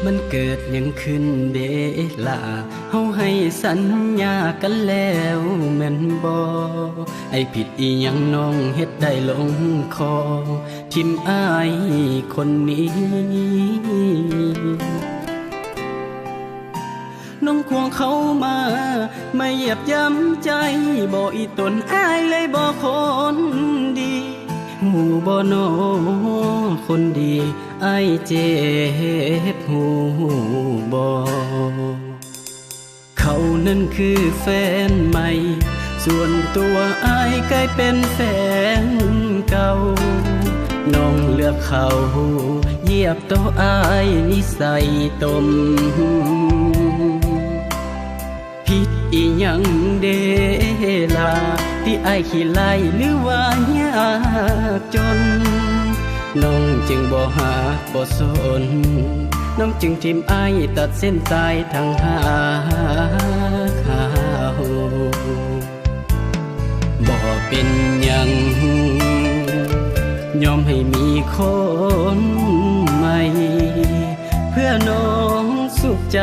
มันเกิดยังขึ้นเดล่ะเฮาให้สัญญากันแล้วแม่นบ่ไอ้ผิดอีหยังน้องเฮ็ดได้ลงคอทิมอ้ายคนนี้น้องควงเขามาไม่เหยียบย้ำใจบ่อีตนอ้ายเลยบ่คนดีหูบ่โนคนดีอ้ายเจ็บหูบ่เขานั้นคือแฟนใหม่ส่วนตัวอ้ายกลายเป็นแฟนเก่าน้องเลือกเขาเหยียบโตะอ้ายนิสัยตมผิดอีหยังเดล่ะที่อ้ายขี้ไล่หรือว่ายากจนน้องจึงบ่หาบ่สนน้องจึงทิมอ้ายตัดเส้นตายทางหาเขาบ่เป็นหยังยอมให้มีคนใหม่เพื่อน้องสุขใจ